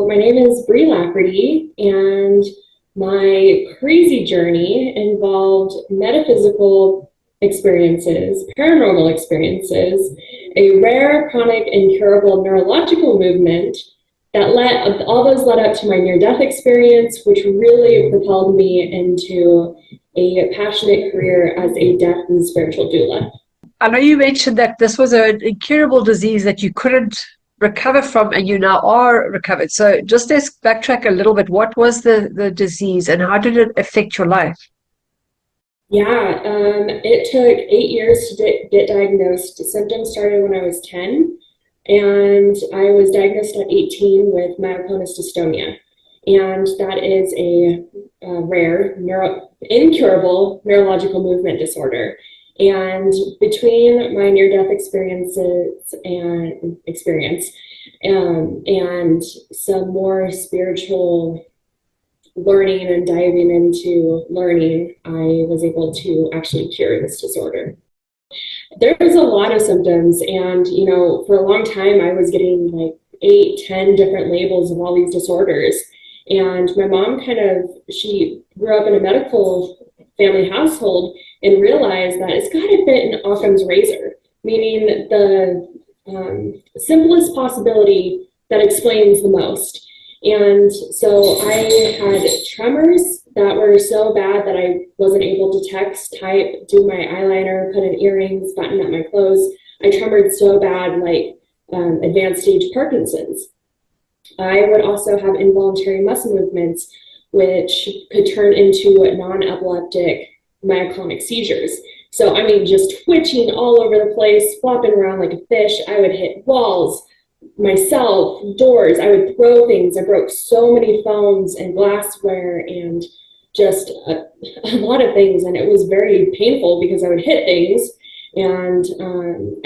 My name is Brianna Lafferty, and my crazy journey involved metaphysical experiences, paranormal experiences, a rare, chronic, incurable neurological movement that all those led up to my near-death experience, which really propelled me into a passionate career as a death and spiritual doula. I know you mentioned that this was an incurable disease that you couldn't recover from, and you now are recovered. So just let's backtrack a little bit. What was the disease and how did it affect your life? Yeah, it took 8 years to get diagnosed. The symptoms started when I was 10, and I was diagnosed at 18 with myclonis dystonia. And that is a rare, incurable neurological movement disorder. And between my near-death experience and some more spiritual learning and diving into learning, I was able to actually cure this disorder. There's a lot of symptoms, and for a long time I was getting like 8, 10 different labels of all these disorders. And my mom she grew up in a medical family household and realized that it's got to fit in Occam's razor, meaning the simplest possibility that explains the most. And so I had tremors that were so bad that I wasn't able to text, type, do my eyeliner, put in earrings, button up my clothes. I tremored so bad, like advanced stage Parkinson's. I would also have involuntary muscle movements, which could turn into non-epileptic myoclonic seizures. So, I mean, just twitching all over the place, flopping around like a fish. I would hit walls, myself, doors. I would throw things. I broke so many phones and glassware and just a lot of things. And it was very painful because I would hit things. And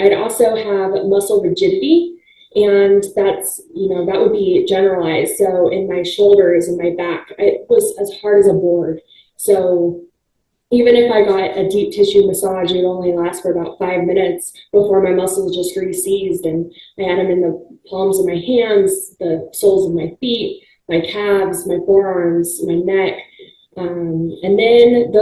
I'd also have muscle rigidity. And that's, that would be generalized. So in my shoulders and my back, it was as hard as a board. So even if I got a deep tissue massage, it would only last for about 5 minutes before my muscles just re-seized. And I had them in the palms of my hands, the soles of my feet, my calves, my forearms, my neck. And then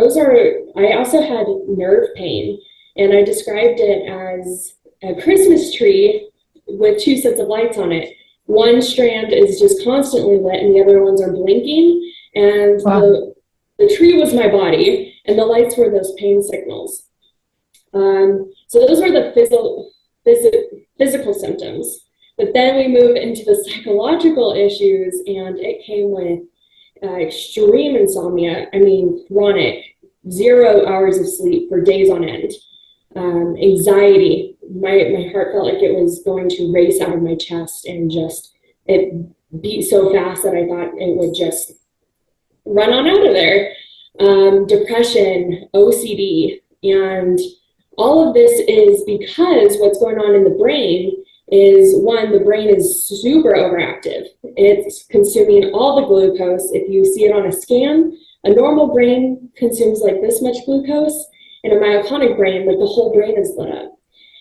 I also had nerve pain. And I described it as a Christmas tree with 2 sets of lights on it. One strand is just constantly lit and the other ones are blinking. And wow. The tree was my body and the lights were those pain signals. So those were the physical symptoms. But then we move into the psychological issues, and it came with extreme insomnia. I mean, chronic, 0 hours of sleep for days on end. Anxiety. My heart felt like it was going to race out of my chest, and it beat so fast that I thought it would just run on out of there. Depression, OCD, and all of this is because what's going on in the brain is, one, the brain is super overactive. It's consuming all the glucose. If you see it on a scan, a normal brain consumes like this much glucose, and a myoclonic brain, like the whole brain is lit up.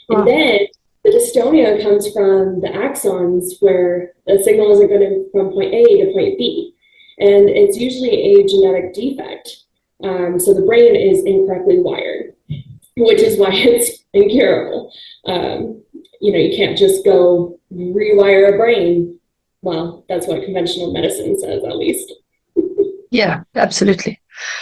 Wow. And then the dystonia comes from the axons, where the signal isn't going from point A to point B. And it's usually a genetic defect. So the brain is incorrectly wired, which is why it's incurable. You can't just go rewire a brain. Well, that's what conventional medicine says, at least. Yeah, absolutely.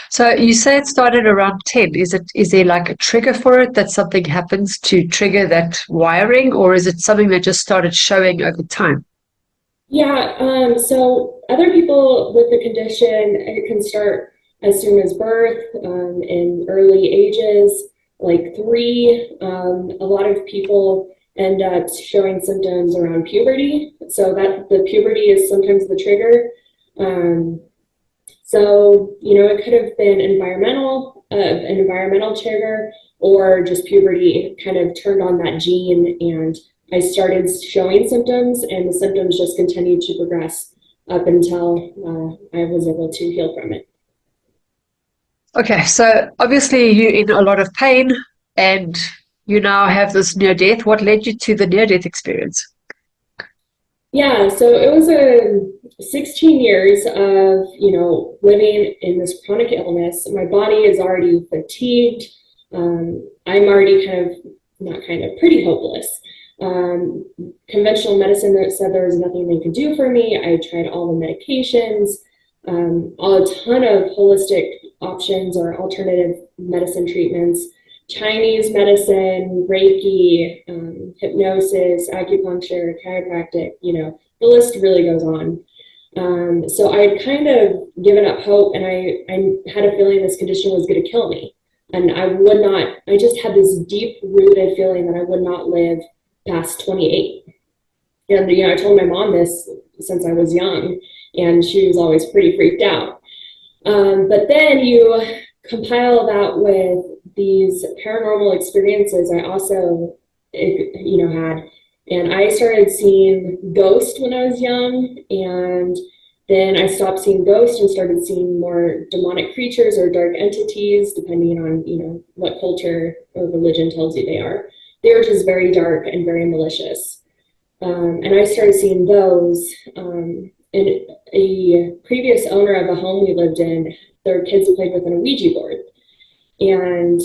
So you say it started around 10. Is there like a trigger for it, that something happens to trigger that wiring, or is it something that just started showing over time? Yeah, so other people with the condition, it can start as soon as birth, in early ages, like 3. A lot of people end up showing symptoms around puberty, so that the puberty is sometimes the trigger. So, it could have been an environmental trigger, or just puberty kind of turned on that gene, and I started showing symptoms, and the symptoms just continued to progress up until I was able to heal from it. Okay, so obviously you're in a lot of pain and you now have this near death. What led you to the near death experience? Yeah, so it was 16 years of, living in this chronic illness. My body is already fatigued. I'm already pretty hopeless. Conventional medicine that said there was nothing they could do for me. I tried all the medications, a ton of holistic options or alternative medicine treatments, Chinese medicine, Reiki, hypnosis, acupuncture, chiropractic, the list really goes on. So I'd kind of given up hope, and I had a feeling this condition was going to kill me. And I just had this deep rooted feeling that I would not live past 28. And, I told my mom this since I was young, and she was always pretty freaked out. But then you compile that with these paranormal experiences I also, had. And I started seeing ghosts when I was young, and then I stopped seeing ghosts and started seeing more demonic creatures or dark entities, depending on, what culture or religion tells you they are. They were just very dark and very malicious. And I started seeing those. And a previous owner of a home we lived in, their kids played with an Ouija board. And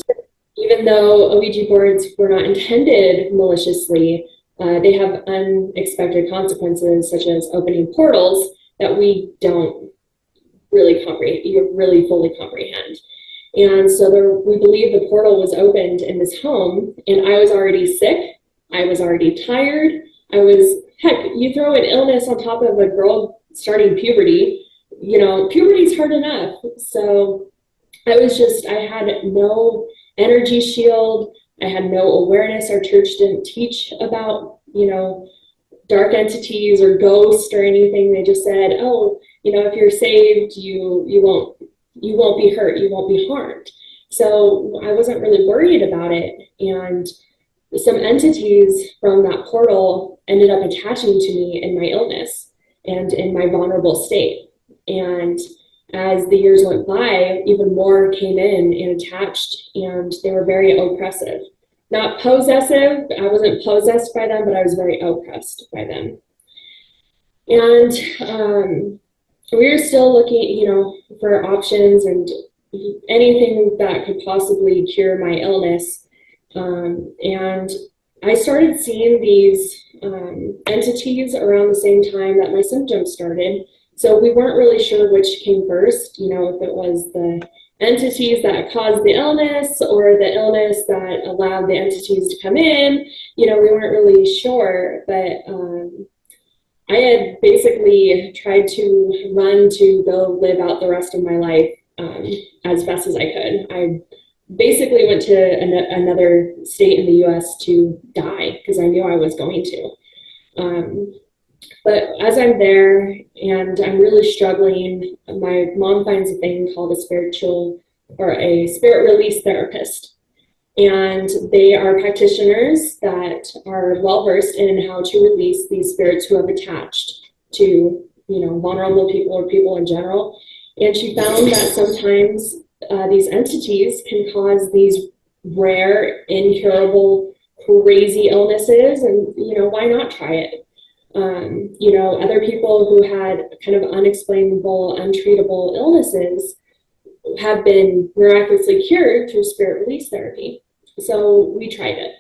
even though Ouija boards were not intended maliciously, they have unexpected consequences, such as opening portals that we don't really fully comprehend. And so we believe the portal was opened in this home, and I was already sick. I was already tired. You throw an illness on top of a girl starting puberty, puberty's hard enough. So I had no energy shield. I had no awareness. Our church didn't teach about, dark entities or ghosts or anything. They just said, oh, if you're saved, you won't be hurt. You won't be harmed. So I wasn't really worried about it. And some entities from that portal ended up attaching to me in my illness and in my vulnerable state. And as the years went by, even more came in and attached, and they were very oppressive. Not possessive, I wasn't possessed by them, but I was very oppressed by them. And we were still looking, for options and anything that could possibly cure my illness. And I started seeing these entities around the same time that my symptoms started. So we weren't really sure which came first, if it was the entities that caused the illness or the illness that allowed the entities to come in. We weren't really sure, but I had basically tried to run to go live out the rest of my life as best as I could. I basically went to another state in the US to die because I knew I was going to. But as I'm there and I'm really struggling, my mom finds a thing called a spirit release therapist. And they are practitioners that are well-versed in how to release these spirits who have attached to, vulnerable people or people in general. And she found that sometimes these entities can cause these rare, incurable, crazy illnesses. And, why not try it? Other people who had kind of unexplainable, untreatable illnesses have been miraculously cured through spirit release therapy. So we tried it.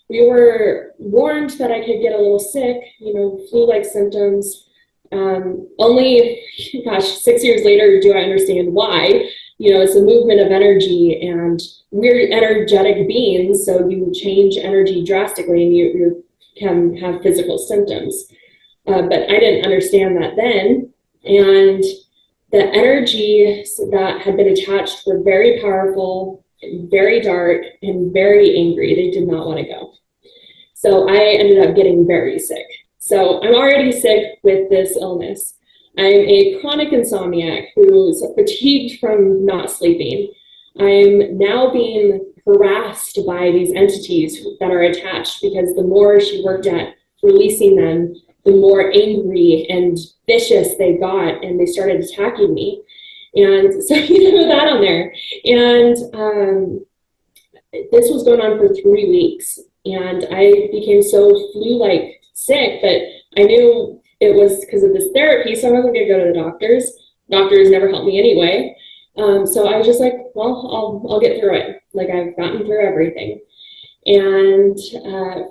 We were warned that I could get a little sick, flu-like symptoms. Only, 6 years later, do I understand why. It's a movement of energy, and we're energetic beings, so you change energy drastically, and you can have physical symptoms. But I didn't understand that then. And the energies that had been attached were very powerful, very dark, and very angry. They did not want to go. So I ended up getting very sick. So I'm already sick with this illness. I'm a chronic insomniac who's fatigued from not sleeping. I'm now being harassed by these entities that are attached, because the more she worked at releasing them, the more angry and vicious they got, and they started attacking me. And so you know that on there. And this was going on for 3 weeks, and I became so flu-like sick, but I knew it was because of this therapy, so I wasn't going to go to the doctors. Doctors never helped me anyway. So I was just like, well, I'll get through it. Like, I've gotten through everything. And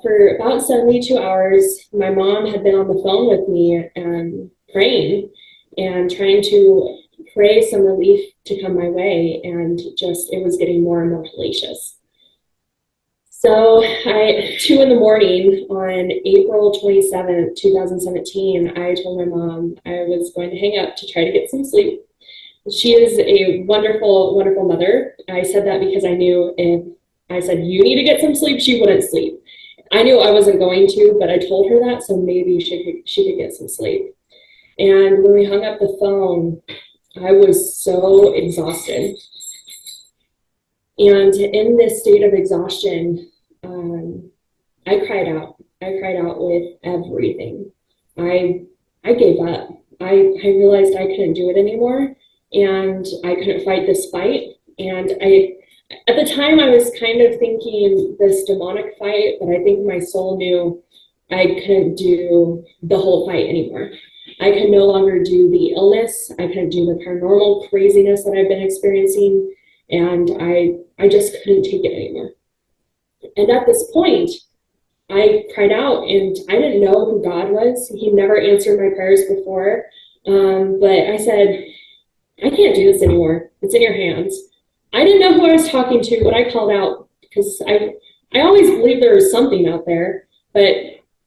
for about 72 hours, my mom had been on the phone with me praying and trying to pray some relief to come my way. And just, it was getting more and more hellacious. So 2 in the morning on April 27th, 2017, I told my mom I was going to hang up to try to get some sleep. She is a wonderful, wonderful mother. I said that because I knew if I said, you need to get some sleep, she wouldn't sleep. I knew I wasn't going to, but I told her that, so maybe she could get some sleep. And when we hung up the phone, I was so exhausted. And in this state of exhaustion, I cried out. I cried out with everything. I gave up. I realized I couldn't do it anymore, and I couldn't fight this fight. And at the time, I was kind of thinking this demonic fight, but I think my soul knew I couldn't do the whole fight anymore. I could no longer do the illness. I couldn't do the paranormal craziness that I've been experiencing, and I just couldn't take it anymore. And at this point, I cried out, and I didn't know who God was. He never answered my prayers before, but I said, I can't do this anymore. It's in your hands. I didn't know who I was talking to, but I called out because I always believed there was something out there, but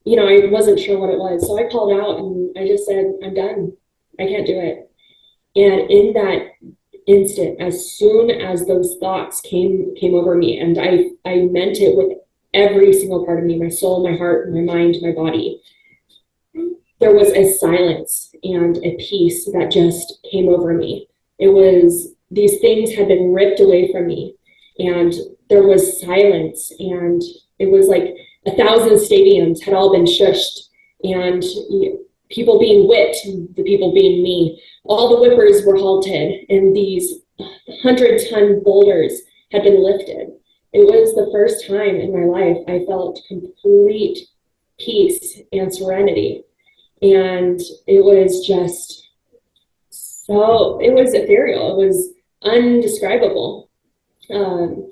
you know, I wasn't sure what it was. So I called out and I just said, I'm done. I can't do it. And in that instant, as soon as those thoughts came over me, and I meant it with every single part of me, my soul, my heart, my mind, my body, there was a silence and a peace that just came over me. It was, these things had been ripped away from me, and there was silence, and it was like 1,000 stadiums had all been shushed, and people being whipped, the people being me. All the whippers were halted, and these 100-ton boulders had been lifted. It was the first time in my life I felt complete peace and serenity. And it was just so, it was ethereal. It was undescribable. And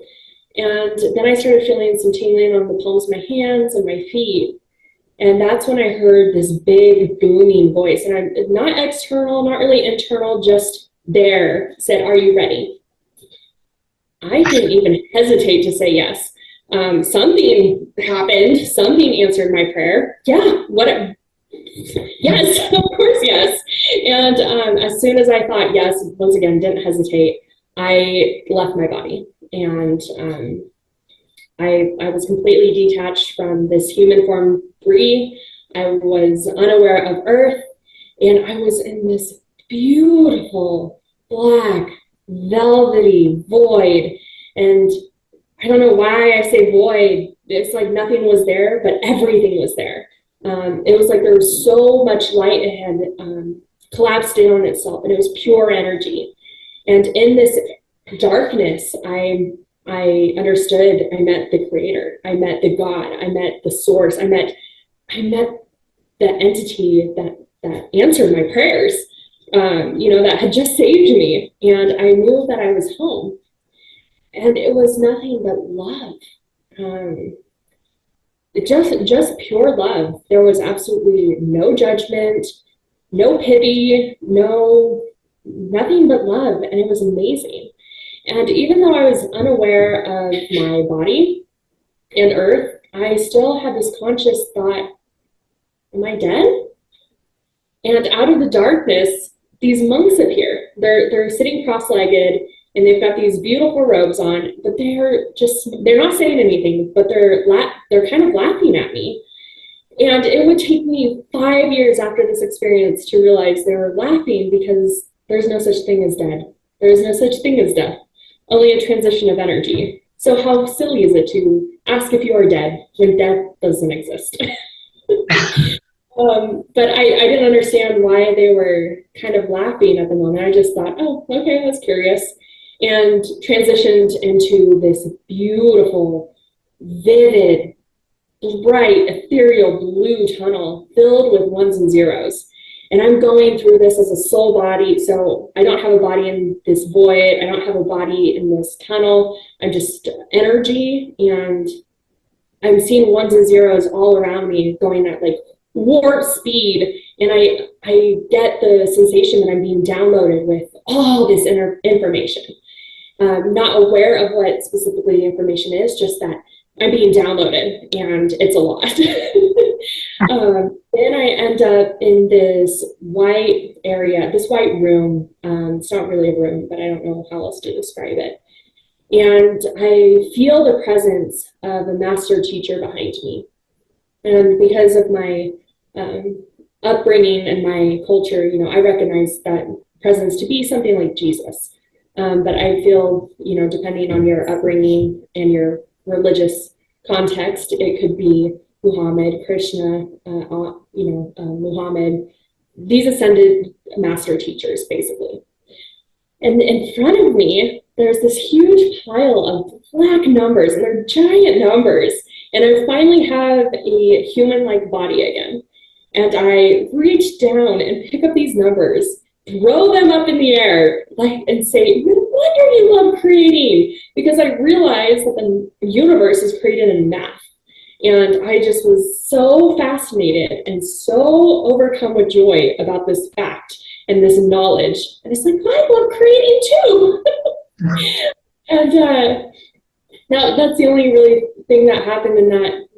then I started feeling some tingling on the palms of my hands and my feet. And that's when I heard this big booming voice. And I'm not external, not really internal, just there, said, "Are you ready?" I didn't even hesitate to say yes. Something happened. Something answered my prayer. Yeah, yes, of course, yes. And as soon as I thought yes, once again, didn't hesitate, I left my body. And I was completely detached from this human form, Bree. I was unaware of Earth, and I was in this beautiful black velvety void. And I don't know why I say void. It's like nothing was there, but everything was there. It was like there was so much light. It had collapsed in on itself, and it was pure energy. And in this darkness, I understood. I met the Creator. I met the God. I met the Source. I met the entity that answered my prayers. That had just saved me, and I knew that I was home. And it was nothing but love. Just pure love. There was absolutely no judgment, no pity, nothing but love, and it was amazing. And even though I was unaware of my body and Earth, I still had this conscious thought, am I dead? And out of the darkness, these monks appear. They're sitting cross-legged, and they've got these beautiful robes on, but they're not saying anything, but they're kind of laughing at me. And it would take me 5 years after this experience to realize they were laughing, because there's no such thing as dead. There is no such thing as death, only a transition of energy. So how silly is it to ask if you are dead when death doesn't exist? But I didn't understand why they were kind of laughing at the moment. I just thought, oh, okay, that's curious. And transitioned into this beautiful, vivid, bright, ethereal blue tunnel filled with ones and zeros. And I'm going through this as a soul body. So I don't have a body in this void. I don't have a body in this tunnel. I'm just energy. And I'm seeing ones and zeros all around me going at like warp speed. And I get the sensation that I'm being downloaded with all this information. Not aware of what specifically the information is, just that I'm being downloaded and it's a lot. Then I end up in this white area, this white room. It's not really a room, but I don't know how else to describe it. And I feel the presence of a master teacher behind me. And because of my upbringing and my culture, you know, I recognize that presence to be something like Jesus. But I feel, you know, depending on your upbringing and your religious context, it could be Muhammad, Krishna, Muhammad, these ascended master teachers, basically. And in front of me, there's this huge pile of black numbers, and they're giant numbers. And I finally have a human-like body again. And I reach down and pick up these numbers, throw them up in the air, and say, no wonder you love creating, because I realized that the universe is created in math. And I just was so fascinated and so overcome with joy about this fact and this knowledge. And it's like, I love creating too. And now that's the only really thing that happened in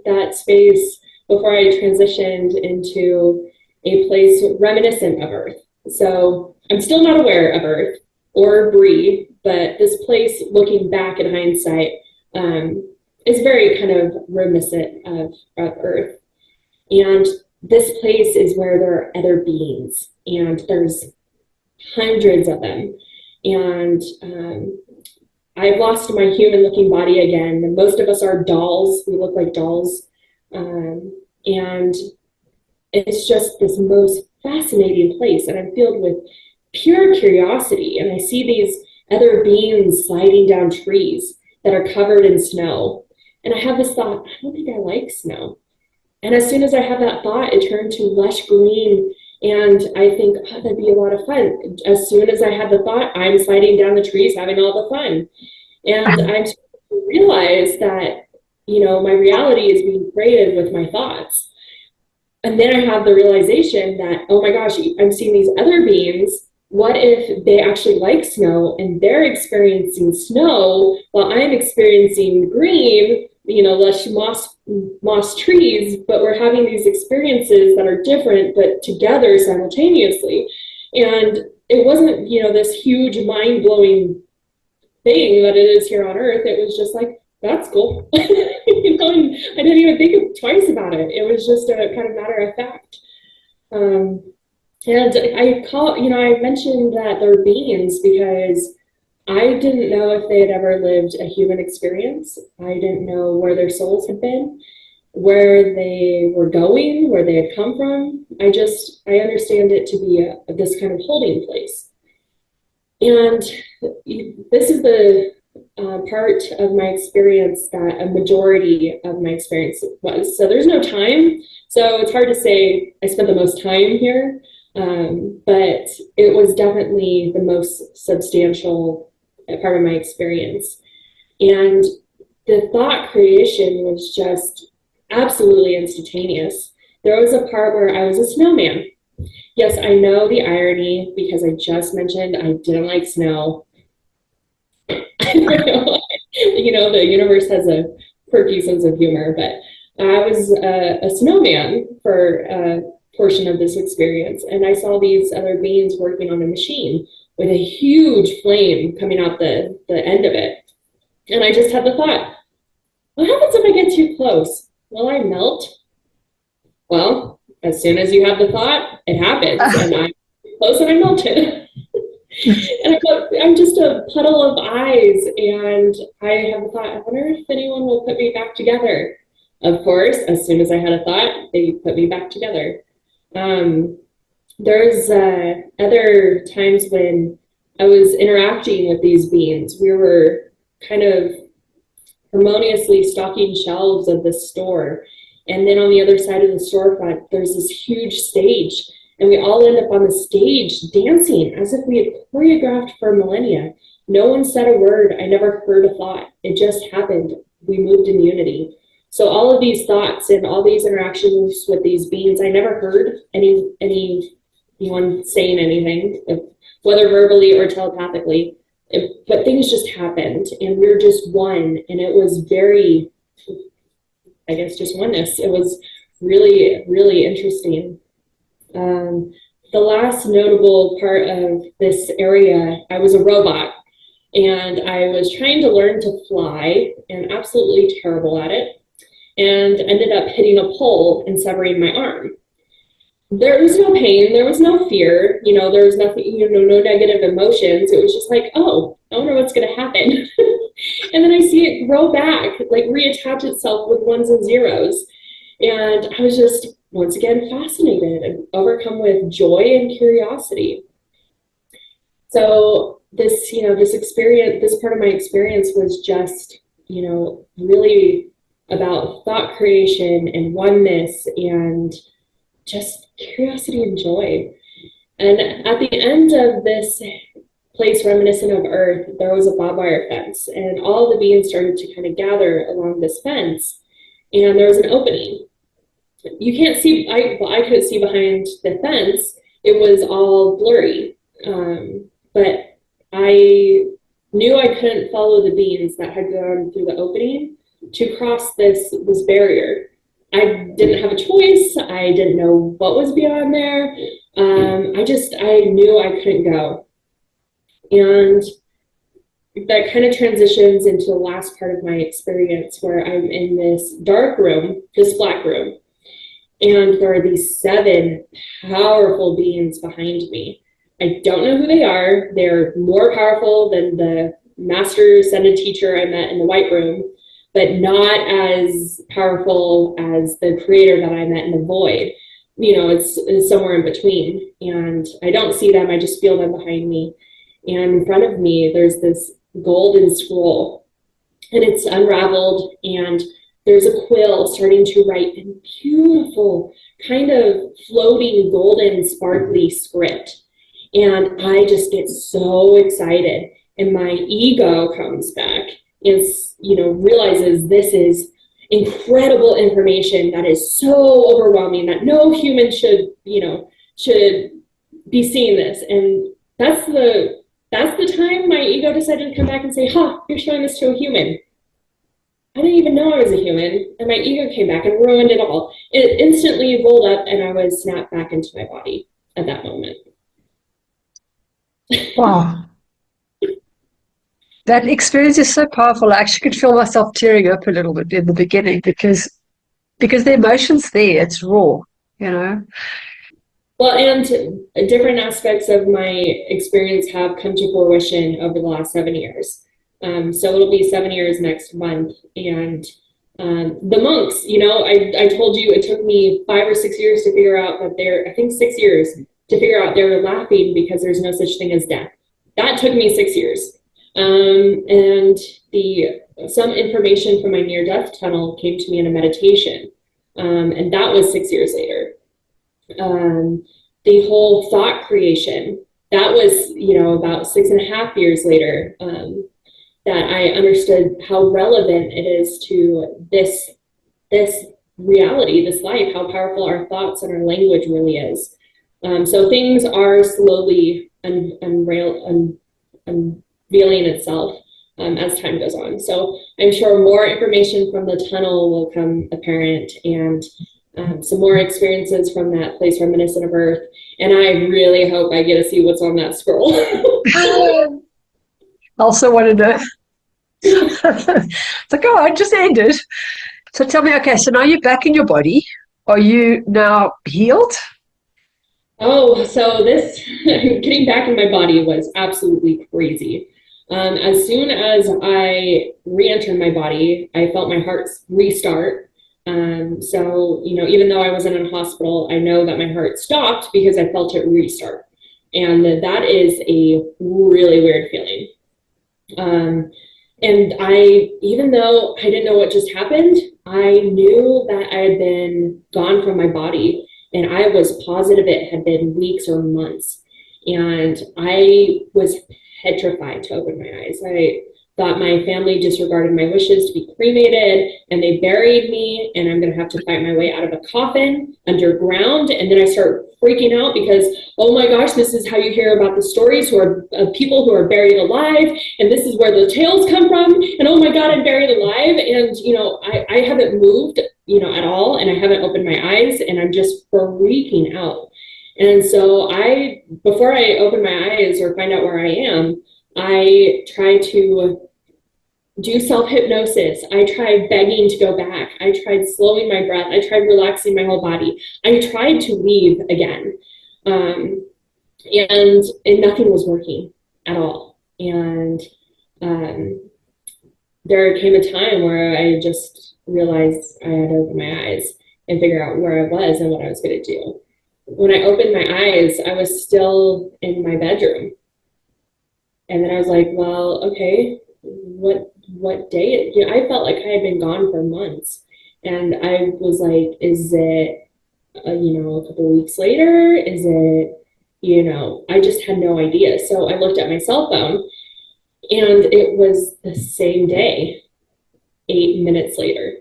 that space before I transitioned into a place reminiscent of Earth. So I'm still not aware of Earth or Bree, but this place, looking back in hindsight, is very kind of reminiscent of Earth. And this place is where there are other beings, and there's hundreds of them. And I've lost my human-looking body again. And most of us are dolls. We look like dolls. And it's just this most fascinating place. And I'm filled with pure curiosity. And I see these other beings sliding down trees that are covered in snow. And I have this thought, I don't think I like snow. And as soon as I have that thought, it turned to lush green. And I think, oh, that'd be a lot of fun. As soon as I have the thought, I'm sliding down the trees, having all the fun. And I'm starting to realize that, you know, my reality is being created with my thoughts. And then I have the realization that, oh my gosh, I'm seeing these other beings. What if they actually like snow and they're experiencing snow while I'm experiencing green, you know, lush moss trees, but we're having these experiences that are different, but together simultaneously. And it wasn't, you know, this huge mind-blowing thing that it is here on Earth. It was just like, that's cool. You know, and I didn't even think twice about it. It was just a kind of matter of fact. And I mentioned that they're beings because I didn't know if they had ever lived a human experience. I didn't know where their souls had been, where they were going, where they had come from. I understand it to be this kind of holding place. And this is the part of my experience that a majority of my experience was. So there's no time. So it's hard to say I spent the most time here, but it was definitely the most substantial part of my experience. And the thought creation was just absolutely instantaneous. There was a part where I was a snowman. Yes, I know the irony because I just mentioned I didn't like snow. You know, the universe has a quirky sense of humor, but I was a snowman for a portion of this experience. And I saw these other beings working on a machine with a huge flame coming out the end of it. And I just had the thought, what happens if I get too close? Will I melt? Well, as soon as you have the thought, it happens. And I'm close and I melted. And I'm just a puddle of eyes. And I have the thought, I wonder if anyone will put me back together. Of course, as soon as I had a thought, they put me back together. There's other times when I was interacting with these beings. We were kind of harmoniously stocking shelves of the store. And then on the other side of the storefront, there's this huge stage, and we all end up on the stage dancing as if we had choreographed for millennia. No one said a word. I never heard a thought. It just happened. We moved in unity. So all of these thoughts and all these interactions with these beings, I never heard anyone saying anything, whether verbally or telepathically, but things just happened, and we were just one, and it was very, I guess, just oneness. It was really, really interesting. The last notable part of this area, I was a robot, and I was trying to learn to fly, and absolutely terrible at it, and ended up hitting a pole and severing my arm. There was no pain, there was no fear, there was nothing, no negative emotions. It was just like, oh, I wonder what's going to happen. And then I see it grow back, like reattach itself with ones and zeros. And I was just, once again, fascinated and overcome with joy and curiosity. So this, this experience, this part of my experience was just, really about thought creation and oneness and just curiosity and joy. And at the end of this place reminiscent of Earth, there was a barbed wire fence, and all the beings started to kind of gather along this fence, and there was an opening. You can't see, I couldn't see behind the fence. It was all blurry, but I knew I couldn't follow the beings that had gone through the opening to cross this barrier. I didn't have a choice. I didn't know what was beyond there. I knew I couldn't go. And that kind of transitions into the last part of my experience, where I'm in this dark room, this black room, and there are these 7 powerful beings behind me. I don't know who they are. They're more powerful than the master ascended teacher I met in the white room, but not as powerful as the creator that I met in the void. It's somewhere in between. And I don't see them, I just feel them behind me. And in front of me, there's this golden scroll, and it's unraveled, and there's a quill starting to write in beautiful, kind of floating, golden, sparkly script. And I just get so excited, and my ego comes back and, realizes this is incredible information that is so overwhelming that no human should be seeing this. And that's the time my ego decided to come back and say, you're showing this to a human. I didn't even know I was a human, and my ego came back and ruined it all. It instantly rolled up, and I was snapped back into my body at that moment. Wow. That experience is so powerful. I actually could feel myself tearing up a little bit in the beginning because the emotion's there. It's raw, Well, and different aspects of my experience have come to fruition over the last 7 years. So it'll be 7 years next month. And the monks, I told you it took me 5 or 6 years to figure out that I think 6 years to figure out they were laughing because there's no such thing as death. That took me 6 years. And some information from my near-death tunnel came to me in a meditation. And that was 6 years later. The whole thought creation, that was, about 6.5 years later, that I understood how relevant it is to this reality, this life, how powerful our thoughts and our language really is. So things are slowly unveiling itself as time goes on. So I'm sure more information from the tunnel will come apparent, and some more experiences from that place reminiscent of Earth. And I really hope I get to see what's on that scroll. Also want to know. It's like, I just ended. So tell me, okay, so now you're back in your body. Are you now healed? Oh, so this getting back in my body was absolutely crazy. As soon as I re-entered my body, I felt my heart restart. So, even though I wasn't in a hospital, I know that my heart stopped because I felt it restart. And that is a really weird feeling. And even though I didn't know what just happened, I knew that I had been gone from my body, and I was positive it had been weeks or months. And I was petrified to open my eyes. I thought my family disregarded my wishes to be cremated, and they buried me, and I'm going to have to fight my way out of a coffin underground. And then I start freaking out because, oh my gosh, this is how you hear about the stories who are people who are buried alive, and this is where the tales come from. And oh my God, I'm buried alive. And, I haven't moved, at all, and I haven't opened my eyes, and I'm just freaking out. And so before I open my eyes or find out where I am, I try to do self-hypnosis. I tried begging to go back. I tried slowing my breath. I tried relaxing my whole body. I tried to leave again. And nothing was working at all. And there came a time where I just realized I had to open my eyes and figure out where I was and what I was going to do. When I opened my eyes, I was still in my bedroom. And then I was like, well, okay, what day? I felt like I had been gone for months. And I was like, is it, a couple weeks later? Is it, I just had no idea. So I looked at my cell phone, and it was the same day, 8 minutes later.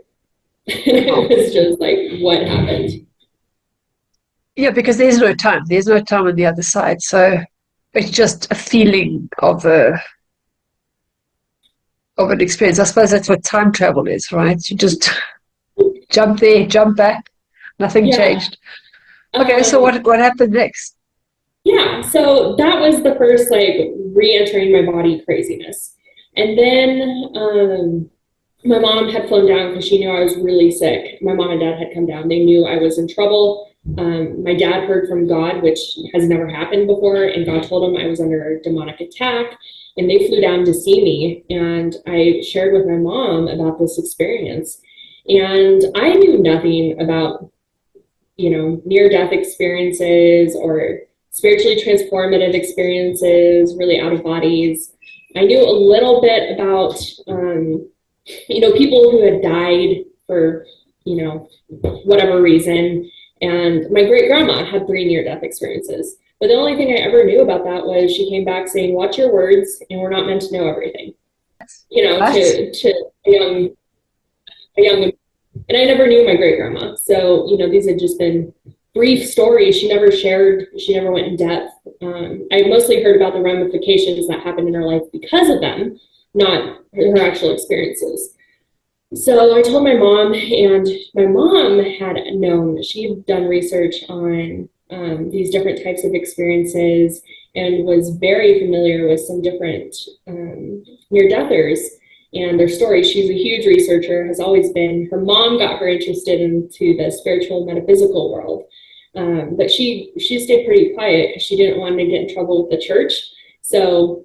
And I was just like, what happened? Yeah, because there's no time. There's no time on the other side. So it's just a feeling of an experience. I suppose that's what time travel is, right? You just jump there, jump back, nothing changed. Okay, so what happened next? Yeah, so that was the first re-entering my body craziness. And then my mom had flown down because she knew I was really sick. My mom and dad had come down. They knew I was in trouble. My dad heard from God, which has never happened before, and God told him I was under a demonic attack, and they flew down to see me, and I shared with my mom about this experience. And I knew nothing about, near-death experiences or spiritually transformative experiences, really out of bodies. I knew a little bit about, people who had died for, whatever reason. And my great grandma had 3 near-death experiences. But the only thing I ever knew about that was she came back saying, watch your words, and we're not meant to know everything. To a young, and I never knew my great grandma. So, these had just been brief stories. She never shared, she never went in depth. I mostly heard about the ramifications that happened in her life because of them, not her actual experiences. So I told my mom, and my mom had known, she'd done research on these different types of experiences and was very familiar with some different near-deathers and their stories. She's a huge researcher, has always been. Her mom got her interested into the spiritual metaphysical world, but she stayed pretty quiet because she didn't want to get in trouble with the church. So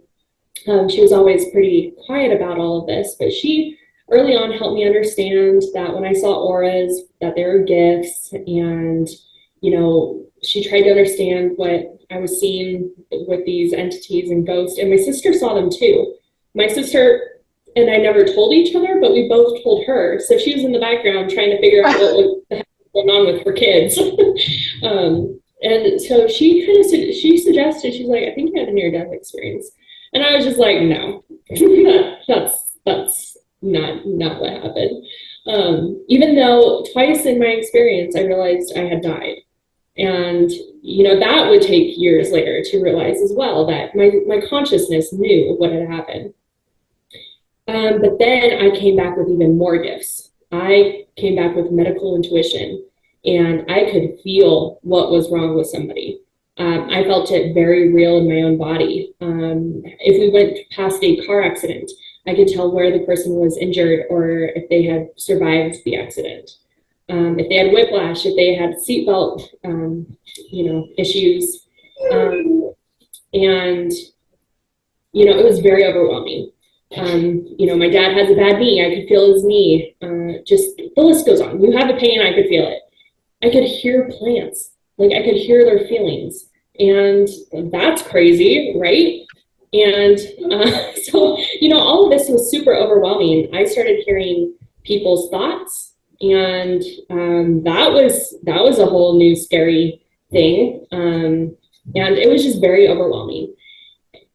she was always pretty quiet about all of this, but she early on helped me understand that when I saw auras, that there were gifts, and, she tried to understand what I was seeing with these entities and ghosts, and my sister saw them too. My sister and I never told each other, but we both told her. So she was in the background trying to figure out what was going on with her kids. And so she suggested, she's like, I think you had a near-death experience. And I was just like, no, that's not what happened. Even though twice in my experience, I realized I had died. And, that would take years later to realize as well that my consciousness knew what had happened. But then I came back with even more gifts. I came back with medical intuition, and I could feel what was wrong with somebody. I felt it very real in my own body. If we went past a car accident, I could tell where the person was injured or if they had survived the accident. If they had whiplash, if they had seatbelt, issues. And, it was very overwhelming. My dad has a bad knee. I could feel his knee. Just the list goes on. You have a pain, I could feel it. I could hear plants. I could hear their feelings. And that's crazy, right? And so, all of this was super overwhelming. I started hearing people's thoughts. And that was a whole new scary thing. And it was just very overwhelming.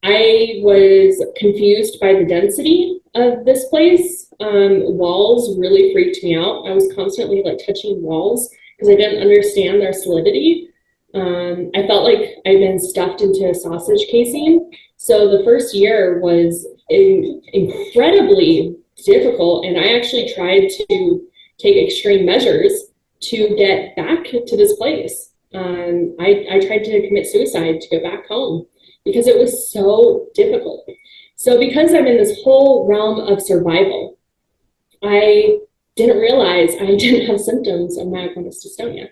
I was confused by the density of this place. Walls really freaked me out. I was constantly like touching walls because I didn't understand their solidity. I felt like I'd been stuffed into a sausage casing. So the first year was incredibly difficult, and I actually tried to take extreme measures to get back to this place. I tried to commit suicide to go back home because it was so difficult. So because I'm in this whole realm of survival, I didn't realize I didn't have symptoms of myclonis dystonia.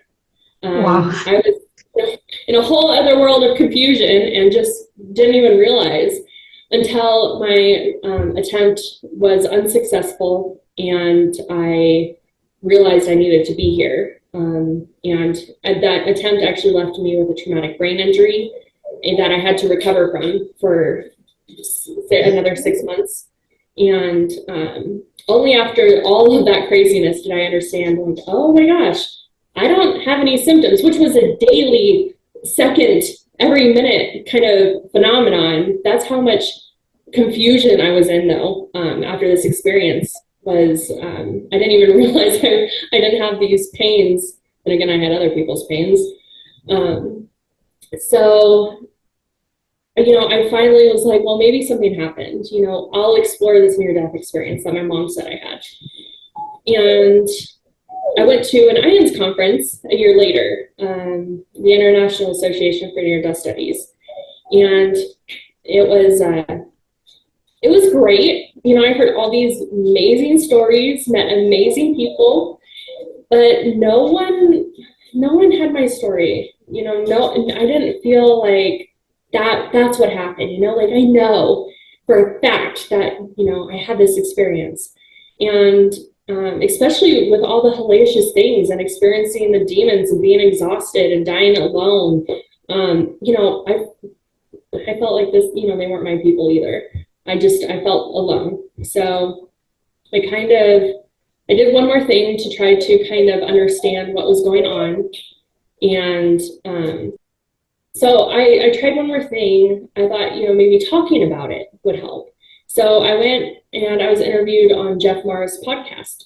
Wow. I was in a whole other world of confusion and just didn't even realize until my attempt was unsuccessful and I realized I needed to be here. And that attempt actually left me with a traumatic brain injury that I had to recover from for another 6 months. And only after all of that craziness did I understand, like, oh my gosh, I don't have any symptoms, which was a daily, second, every minute kind of phenomenon. That's how much confusion I was in, though, after this experience. Was I didn't even realize I didn't have these pains. And again, I had other people's pains. So, I finally was like, well, maybe something happened. I'll explore this near-death experience that my mom said I had. And I went to an IANS conference a year later, the International Association for Near-Death Studies. And it was great. I heard all these amazing stories, met amazing people, but no one had my story. I didn't feel like that's what happened. Like I know for a fact that, I had this experience. And especially with all the hellacious things and experiencing the demons and being exhausted and dying alone, I felt like this, they weren't my people either. I felt alone. So I did one more thing to try to kind of understand what was going on. And so I tried one more thing. I thought, maybe talking about it would help. So I went and I was interviewed on Jeff Marr's podcast.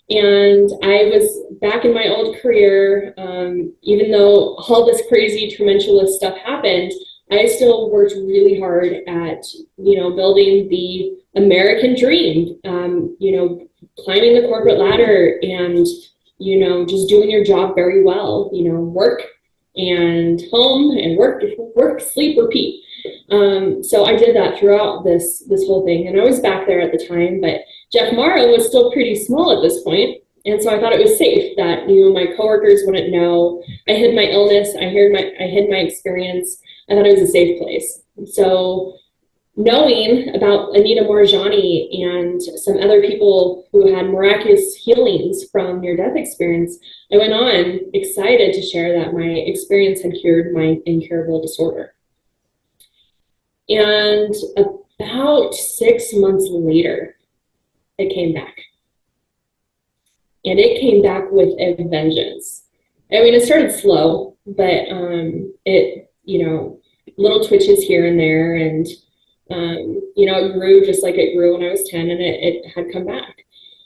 And I was back in my old career, even though all this crazy, tumultuous stuff happened, I still worked really hard at, building the American dream, climbing the corporate ladder and, just doing your job very well, work and home and work, sleep, repeat. So I did that throughout this whole thing. And I was back there at the time, but Jeff Marr was still pretty small at this point. And so I thought it was safe that, my coworkers wouldn't know. I hid my illness. I hid my experience. I thought it was a safe place. So knowing about Anita Morjani and some other people who had miraculous healings from near-death experience, I went on excited to share that my experience had cured my incurable disorder. And about 6 months later, it came back. And it came back with a vengeance. It started slow, but it, little twitches here and there. And, it grew just like it grew when I was 10, and it had come back.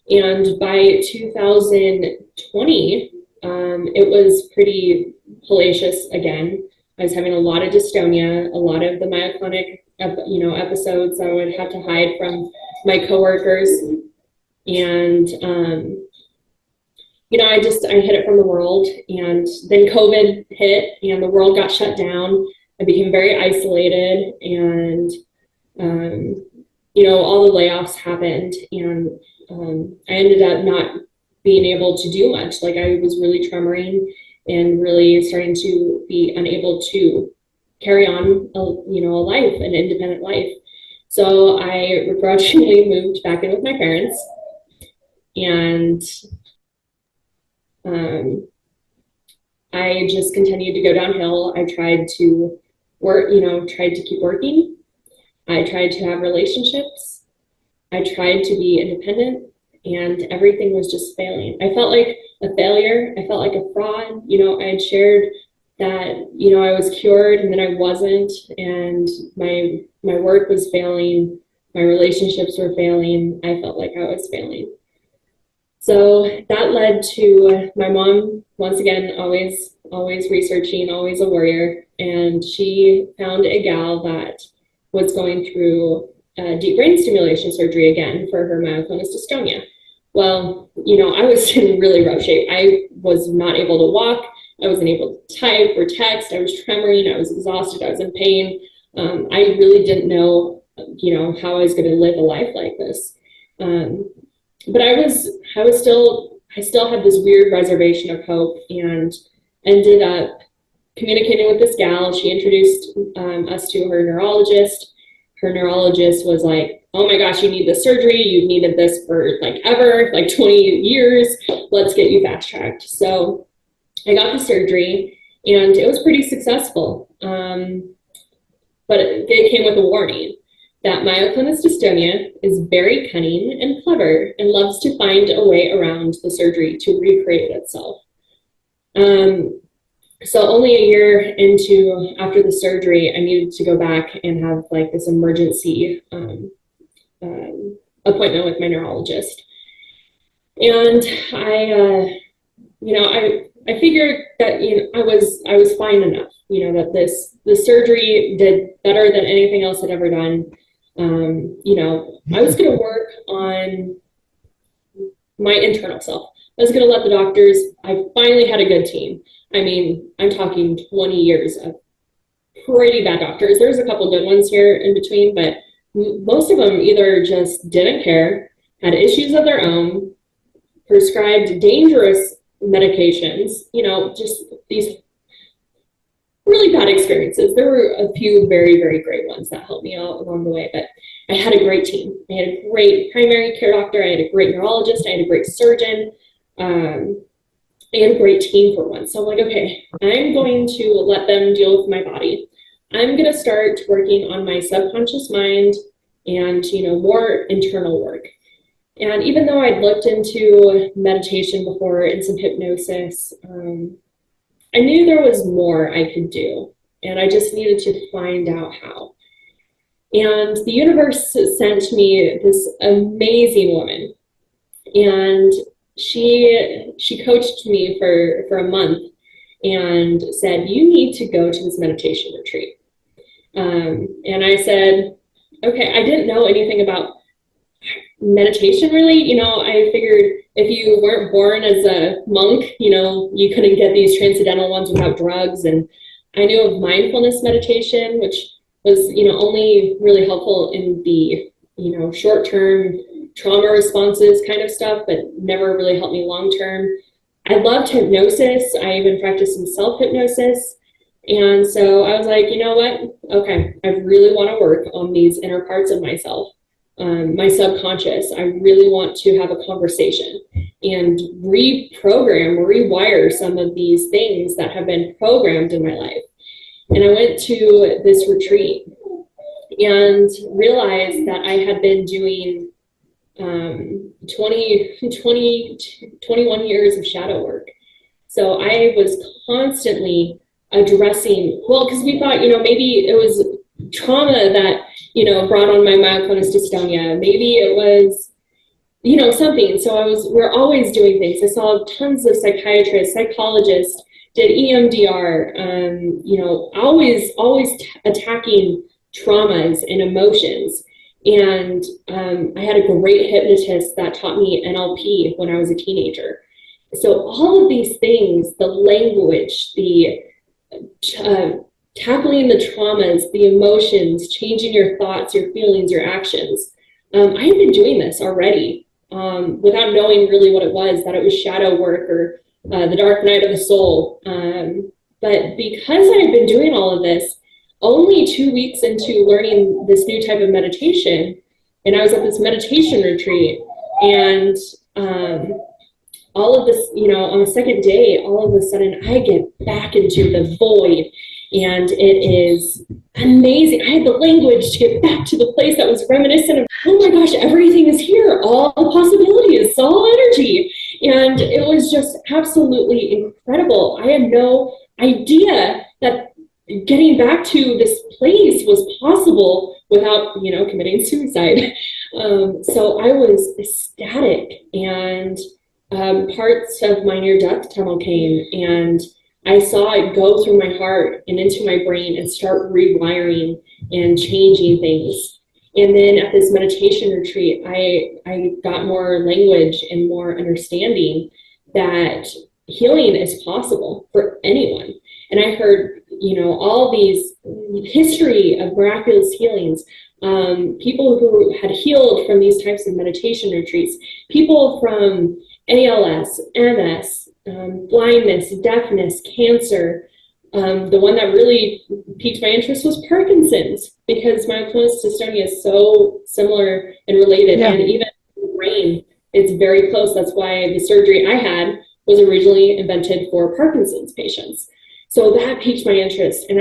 And by 2020, it was pretty hellacious again. I was having a lot of dystonia, a lot of the myoclonic, episodes I would have to hide from my coworkers. And, I hid it from the world. And then COVID hit and the world got shut down. I became very isolated and, all the layoffs happened. And I ended up not being able to do much. Like I was really tremoring and really starting to be unable to carry on a life, an independent life. So I gradually moved back in with my parents, and I just continued to go downhill. I tried to work, tried to keep working. I tried to have relationships. I tried to be independent, and everything was just failing. I felt like a failure. I felt like a fraud. I had shared that, I was cured and then I wasn't, and my work was failing. My relationships were failing. I felt like I was failing. So that led to my mom, once again, always researching, always a warrior. And she found a gal that was going through deep brain stimulation surgery again for her myclonis dystonia. Well, I was in really rough shape. I was not able to walk. I wasn't able to type or text. I was tremoring. I was exhausted. I was in pain. I really didn't know, how I was going to live a life like this. But I still had this weird reservation of hope, and ended up communicating with this gal. She introduced us to her neurologist. Her neurologist was like, oh my gosh, you need this surgery. You've needed this for like ever, like 20 years. Let's get you fast tracked. So I got the surgery and it was pretty successful. But it came with a warning that myclonis dystonia is very cunning and clever and loves to find a way around the surgery to recreate itself. So only a year after the surgery, I needed to go back and have like this emergency appointment with my neurologist. And I figured that I was fine enough. That the surgery did better than anything else I'd ever done. I was going to work on my internal self. I was going to let the doctors. I finally had a good team. I mean, I'm talking 20 years of pretty bad doctors. There's a couple good ones here in between, but most of them either just didn't care, had issues of their own, prescribed dangerous medications, just these really bad experiences. There were a few very, very great ones that helped me out along the way, but I had a great team. I had a great primary care doctor. I had a great neurologist. I had a great surgeon. I had a great team for once. So I'm like, okay, I'm going to let them deal with my body. I'm going to start working on my subconscious mind and, more internal work. And even though I'd looked into meditation before and some hypnosis, I knew there was more I could do, and I just needed to find out how. And the universe sent me this amazing woman, and she coached me for a month and said, you need to go to this meditation retreat. And I said, okay. I didn't know anything about meditation really. I figured if you weren't born as a monk, you couldn't get these transcendental ones without drugs. And I knew of mindfulness meditation, which was, only really helpful in the, short-term trauma responses kind of stuff, but never really helped me long-term. I loved hypnosis. I even practiced some self-hypnosis. And so I was like, you know what? Okay, I really want to work on these inner parts of myself. My subconscious. I really want to have a conversation and rewire some of these things that have been programmed in my life. And I went to this retreat and realized that I had been doing 21 years of shadow work. So I was constantly addressing, because we thought, maybe it was trauma that, brought on my myclonis dystonia. Maybe it was, something. So we're always doing things. I saw tons of psychiatrists, psychologists, did EMDR, always attacking traumas and emotions. And I had a great hypnotist that taught me NLP when I was a teenager. So all of these things, the language, the tackling the traumas, the emotions, changing your thoughts, your feelings, your actions. I had been doing this already without knowing really what it was, that it was shadow work or the dark night of the soul. But because I had been doing all of this, only 2 weeks into learning this new type of meditation, and I was at this meditation retreat, and all of this, on the second day, all of a sudden I get back into the void And it is amazing. I had the language to get back to the place that was reminiscent of, oh my gosh, everything is here. All possibilities, all energy. And it was just absolutely incredible. I had no idea that getting back to this place was possible without, committing suicide. So I was ecstatic, and parts of my near-death tunnel came, and I saw it go through my heart and into my brain and start rewiring and changing things. And then at this meditation retreat, I got more language and more understanding that healing is possible for anyone. And I heard, all these history of miraculous healings, people who had healed from these types of meditation retreats, people from ALS, MS, blindness, deafness, cancer. The one that really piqued my interest was Parkinson's, because myclonis dystonia is so similar and related. Yeah. And even the brain, it's very close. That's why the surgery I had was originally invented for Parkinson's patients. So that piqued my interest, and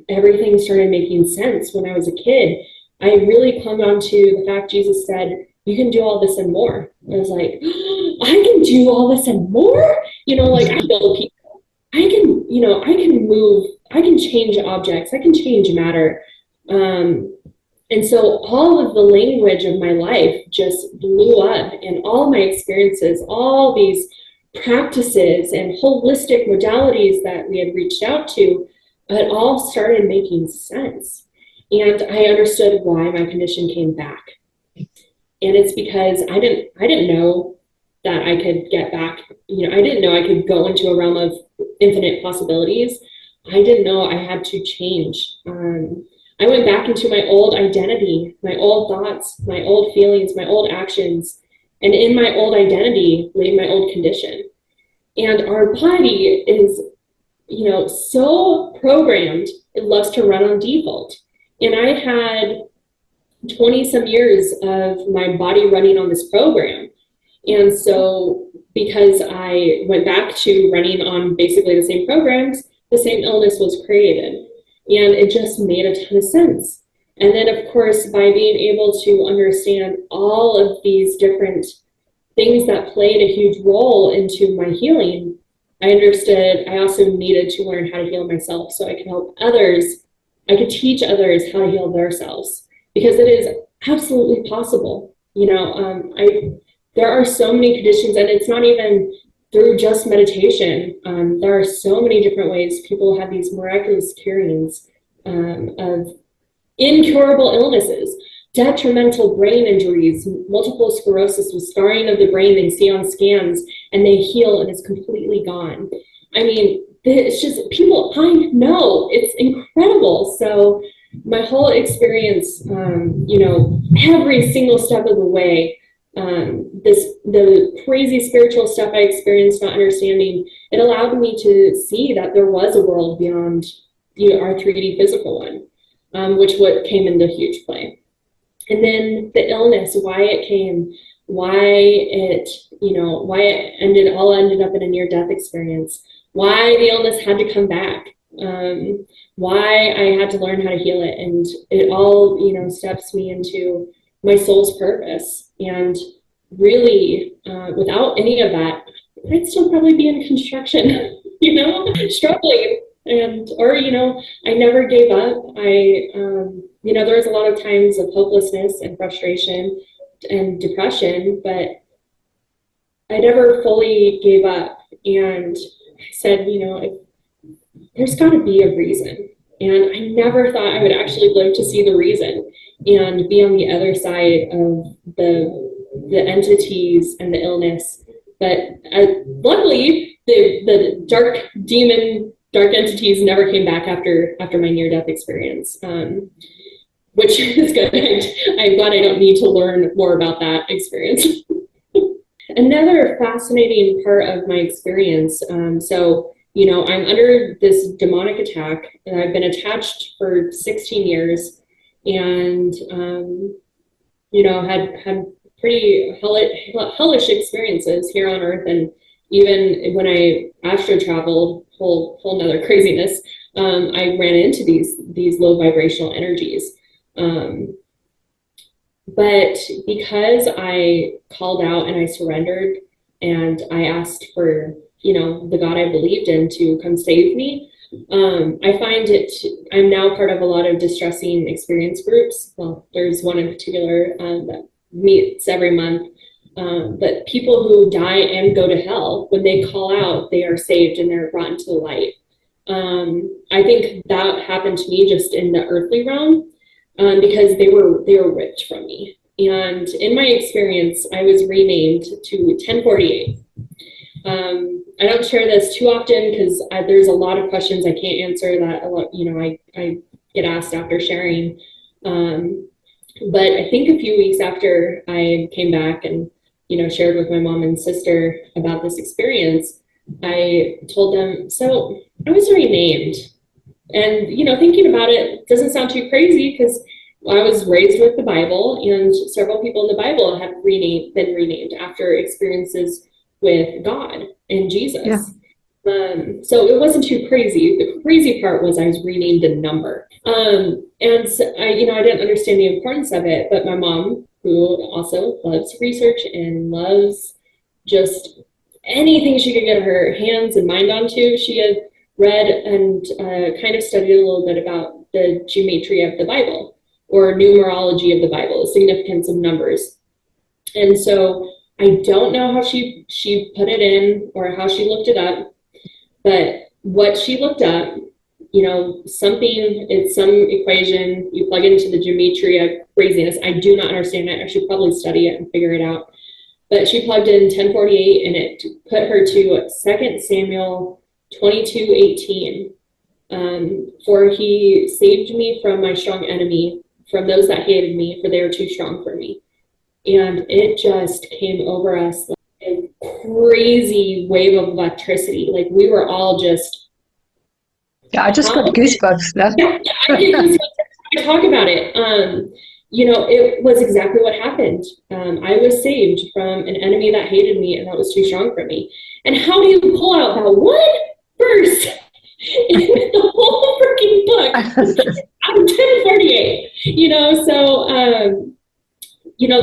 everything started making sense when I was a kid. I really clung on to the fact Jesus said, you can do all this and more. I was like, oh, I can do all this and more? I build people. I can move, I can change objects, I can change matter. And so all of the language of my life just blew up, and all my experiences, all these practices and holistic modalities that we had reached out to, it all started making sense. And I understood why my condition came back. And it's because I didn't know that I could get back. I didn't know I could go into a realm of infinite possibilities. I didn't know I had to change. I went back into my old identity, my old thoughts, my old feelings, my old actions. And in my old identity lay my old condition. And our body is, so programmed, it loves to run on default. And I had 20 some years of my body running on this program. And so because I went back to running on basically the same programs, the same illness was created. And it just made a ton of sense. And then, of course, by being able to understand all of these different things that played a huge role into my healing, I understood I also needed to learn how to heal myself so I could help others. I could teach others how to heal themselves, because it is absolutely possible. There are so many conditions, and it's not even through just meditation. There are so many different ways people have these miraculous curings of incurable illnesses, detrimental brain injuries, multiple sclerosis with scarring of the brain they see on scans, and they heal and it's completely gone. I mean, it's just people, I know, it's incredible. So my whole experience, every single step of the way, the crazy spiritual stuff I experienced, not understanding, it allowed me to see that there was a world beyond our 3D physical one, which what came into huge play. And then the illness, why it came, why it ended up in a near-death experience, why the illness had to come back, why I had to learn how to heal it. And it all, steps me into my soul's purpose. And really, without any of that, I'd still probably be in construction, struggling. I never gave up. There was a lot of times of hopelessness and frustration and depression, but I never fully gave up. And I said, there's got to be a reason. And I never thought I would actually live to see the reason and be on the other side of the entities and the illness. But luckily, the dark entities never came back after my near-death experience, which is good. I'm glad I don't need to learn more about that experience. Another fascinating part of my experience, I'm under this demonic attack, and I've been attached for 16 years, and had pretty hellish experiences here on Earth, and even when I astro traveled, whole nother craziness. I ran into these low vibrational energies. But because I called out and I surrendered and I asked for, the God I believed in to come save me, I find I'm now part of a lot of distressing experience groups. Well, there's one in particular that meets every month. But people who die and go to hell, when they call out, they are saved and they're brought into the light. I think that happened to me just in the earthly realm, because they were ripped from me. And in my experience, I was renamed to 1048. I don't share this too often because there's a lot of questions I can't answer that I get asked after sharing. But I think a few weeks after I came back and shared with my mom and sister about this experience, I told them, so I was renamed. And, thinking about it doesn't sound too crazy because I was raised with the Bible, and several people in the Bible have been renamed after experiences with God and Jesus. Yeah. So it wasn't too crazy. The crazy part was I was renamed a number. And so I didn't understand the importance of it, but my mom, who also loves research and loves just anything she could get her hands and mind onto, she had read and kind of studied a little bit about the geometry of the Bible, or numerology of the Bible, the significance of numbers. And so I don't know how she put it in or how she looked it up, but what she looked up, it's some equation, you plug into the geometry of craziness. I do not understand it. I should probably study it and figure it out. But she plugged in 1048 and it put her to 2 Samuel 22:18. For he saved me from my strong enemy, from those that hated me, for they are too strong for me. And it just came over us like a crazy wave of electricity. Like we were all just... Yeah, I just got goosebumps. Yeah, I get goosebumps every time I talk about it. It was exactly what happened. I was saved from an enemy that hated me and that was too strong for me. And how do you pull out that one verse in the whole freaking book out of 1048?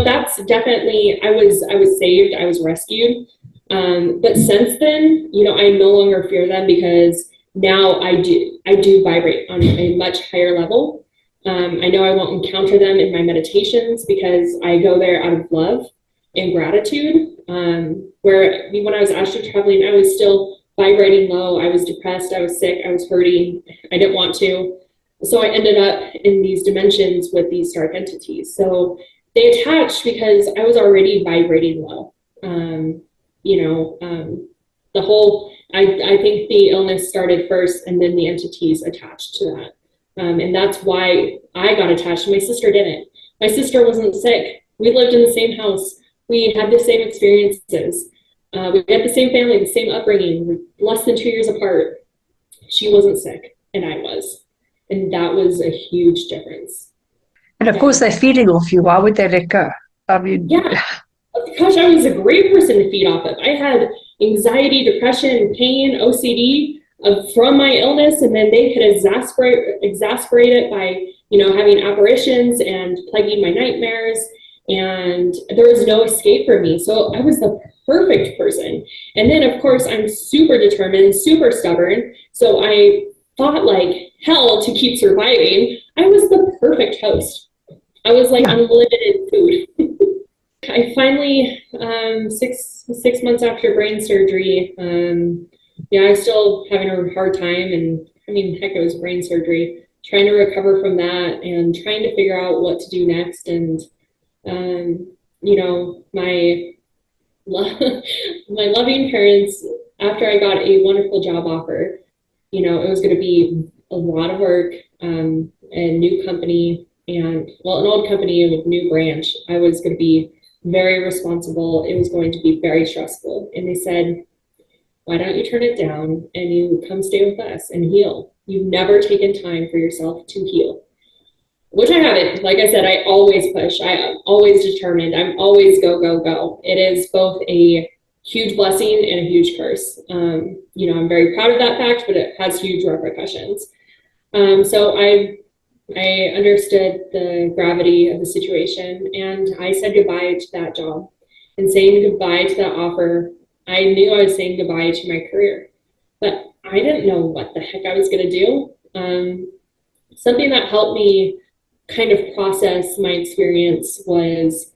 That's definitely, I was saved, I was rescued. But since then, I no longer fear them because now I do vibrate on a much higher level. I know I won't encounter them in my meditations because I go there out of love and gratitude. Where when I was astral traveling, I was still vibrating low. I was depressed, I was sick, I was hurting, I didn't want to. So I ended up in these dimensions with these dark entities. So they attached because I was already vibrating low. I think the illness started first and then the entities attached to that. And that's why I got attached. My sister didn't. My sister wasn't sick. We lived in the same house. We had the same experiences. We had the same family, the same upbringing. We're less than 2 years apart. She wasn't sick and I was. And that was a huge difference. And of course, they're feeding off you. Why would they let go? I mean, yeah. Gosh, I was a great person to feed off of. I had anxiety, depression, pain, OCD from my illness, and then they could exasperate it by, having apparitions and plaguing my nightmares, and there was no escape for me. So I was the perfect person. And then, of course, I'm super determined, super stubborn. So I fought like hell to keep surviving. I was the perfect host. I was like unlimited food. I finally, 6 months after brain surgery, I was still having a hard time, and it was brain surgery, trying to recover from that and trying to figure out what to do next. And, my loving parents, after I got a wonderful job offer, it was going to be a lot of work, a new company, and an old company with new branch. I was going to be very responsible. It was going to be very stressful. And they said, why don't you turn it down and you come stay with us and heal? You've never taken time for yourself to heal, which I haven't. Like I said, I always push. I am always determined. I'm always go, go, go. It is both a huge blessing and a huge curse. I'm very proud of that fact, but it has huge repercussions. So I understood the gravity of the situation, and I said goodbye to that job. And saying goodbye to that offer, I knew I was saying goodbye to my career, but I didn't know what the heck I was going to do. Something that helped me kind of process my experience was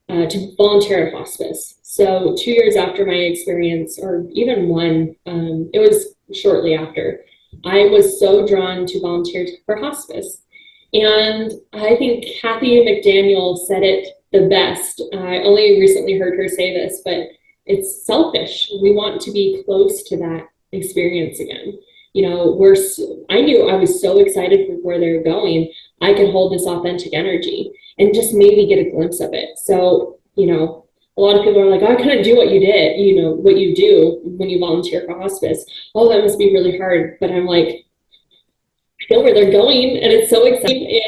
to volunteer at hospice. So 2 years after my experience, or even one, it was shortly after, I was so drawn to volunteer for hospice. And I think Kathy McDaniel said it the best. I only recently heard her say this, but it's selfish. We want to be close to that experience again. You know, I knew I was so excited for where they're going. I could hold this authentic energy and just maybe get a glimpse of it. So, you know, a lot of people are like, oh, I couldn't do what you did, you know, what you do when you volunteer for hospice. Oh, that must be really hard. But I'm like, I know where they're going, and it's so exciting.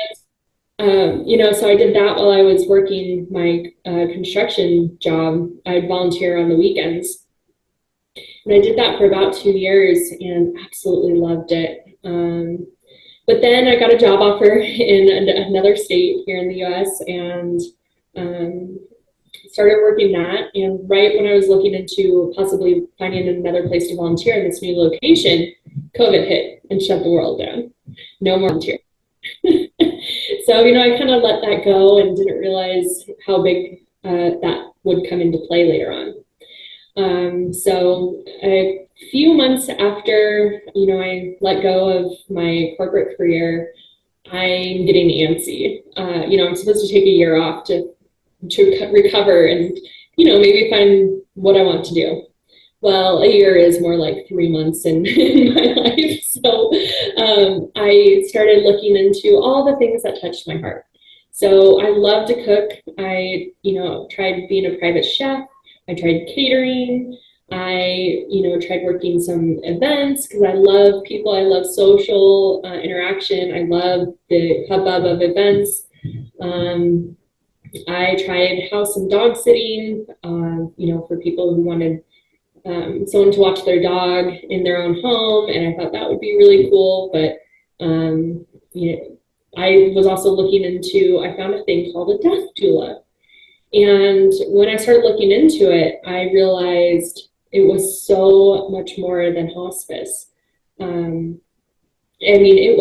And, you know, so I did that while I was working my construction job. I'd volunteer on the weekends. And I did that for about 2 years and absolutely loved it. But then I got a job offer in another state here in the US, and started working that. And right when I was looking into possibly finding another place to volunteer in this new location, COVID hit and shut the world down. No more volunteer. So, you know, I kind of let that go and didn't realize how big that would come into play later on. So a few months after, you know, I let go of my corporate career, I'm getting antsy. You know, I'm supposed to take a year off to recover and, you know, maybe find what I want to do. Well, a year is more like 3 months in my life. So I started looking into all the things that touched my heart. So I love to cook. I, you know, tried being a private chef. I tried catering. I, you know, tried working some events because I love people. I love social interaction. I love the hubbub of events. I tried house and dog sitting, you know, for people who wanted someone to watch their dog in their own home, and I thought that would be really cool. But you know, I was also looking into, I found a thing called a death doula. And when I started looking into it, I realized it was so much more than hospice. I mean,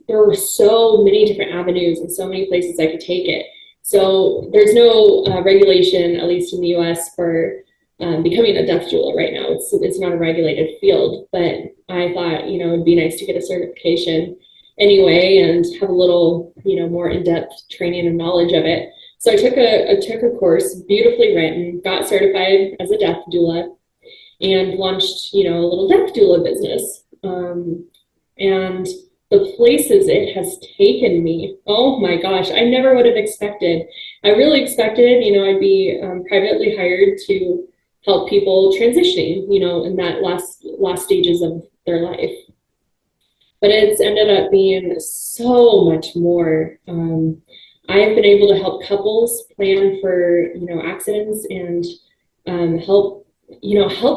there were so many different avenues and so many places I could take it. So there's no regulation, at least in the US, for becoming a death doula right now. It's not a regulated field, but I thought, you know, it'd be nice to get a certification anyway and have a little, you know, more in-depth training and knowledge of it. So I took a course, beautifully written, got certified as a death doula, and launched, you know, a little death doula business. And the places it has taken me, oh my gosh, I never would have expected. I really expected, you know, I'd be privately hired to help people transitioning, you know, in that last stages of their life. But it's ended up being so much more. I have been able to help couples plan for, you know, accidents and help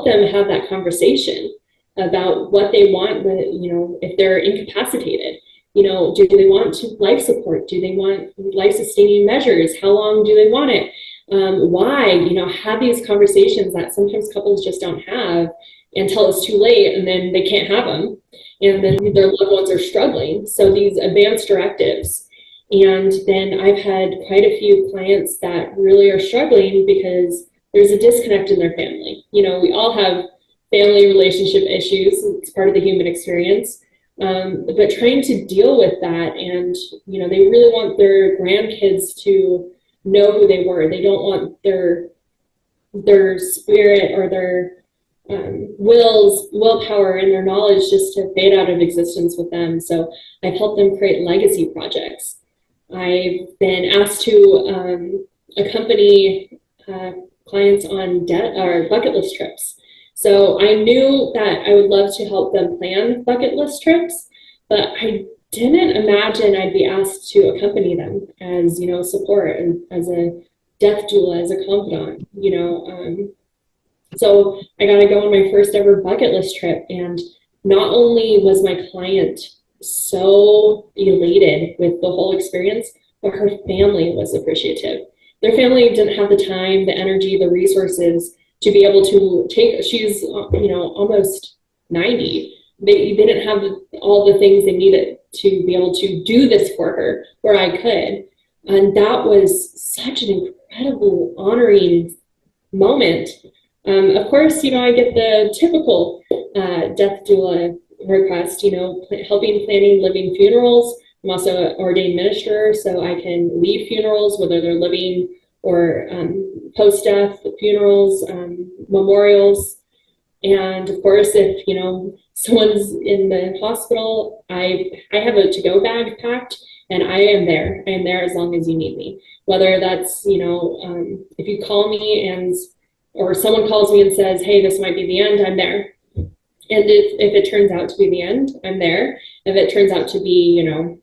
them have that conversation about what they want, you know, if they're incapacitated. You know, do they want life support? Do they want life-sustaining measures? How long do they want it? Why? You know, have these conversations that sometimes couples just don't have until it's too late, and then they can't have them, and then their loved ones are struggling. So these advanced directives. And then I've had quite a few clients that really are struggling because there's a disconnect in their family. You know, we all have family relationship issues. It's part of the human experience. But trying to deal with that, and, you know, they really want their grandkids to know who they were. They don't want their spirit or their willpower and their knowledge just to fade out of existence with them. So I've helped them create legacy projects. I've been asked to accompany clients on bucket list trips. So I knew that I would love to help them plan bucket list trips, but I didn't imagine I'd be asked to accompany them as, you know, support and as a death doula, as a confidant, you know. So I got to go on my first ever bucket list trip, and not only was my client so elated with the whole experience, but her family was appreciative. Their family didn't have the time, the energy, the resources to be able to take, she's, you know, almost 90. They didn't have all the things they needed to be able to do this for her, where I could. And that was such an incredible, honoring moment. Of course, you know, I get the typical death doula request, you know, helping planning living funerals. I'm also an ordained minister, so I can lead funerals, whether they're living or post-death funerals, memorials. And of course, if, you know, someone's in the hospital, I have a to-go bag packed, and I am there. I am there as long as you need me. Whether that's, you know, if you call me and, or someone calls me and says, hey, this might be the end, I'm there. And if it turns out to be the end, I'm there. If it turns out to be, you know,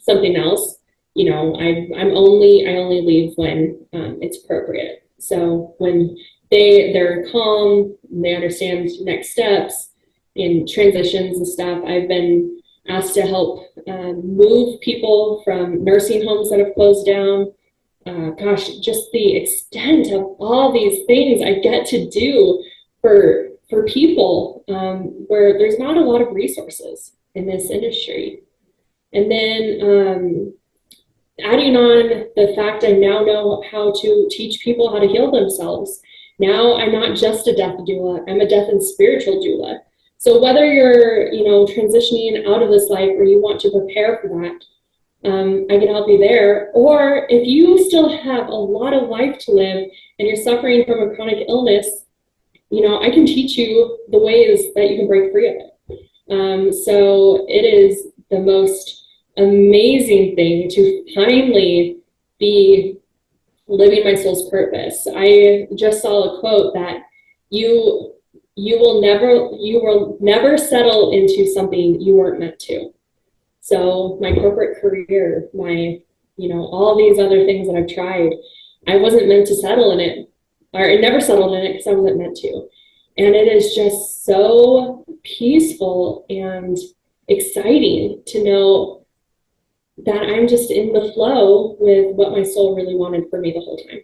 something else, you know, I only leave when it's appropriate. So when they're calm, they understand next steps in transitions and stuff. I've been asked to help move people from nursing homes that have closed down. Gosh, just the extent of all these things I get to do for people where there's not a lot of resources in this industry. And then adding on the fact I now know how to teach people how to heal themselves. Now I'm not just a death doula, I'm a death and spiritual doula. So whether you're, you know, transitioning out of this life or you want to prepare for that, I can help you there. Or if you still have a lot of life to live and you're suffering from a chronic illness, you know, I can teach you the ways that you can break free of it. So it is the most amazing thing to finally be living my soul's purpose. I just saw a quote that you will never settle into something you weren't meant to. So my corporate career, my, you know, all these other things that I've tried, I wasn't meant to settle in it, or I never settled in it because I wasn't meant to. And it is just so peaceful and exciting to know that I'm just in the flow with what my soul really wanted for me the whole time.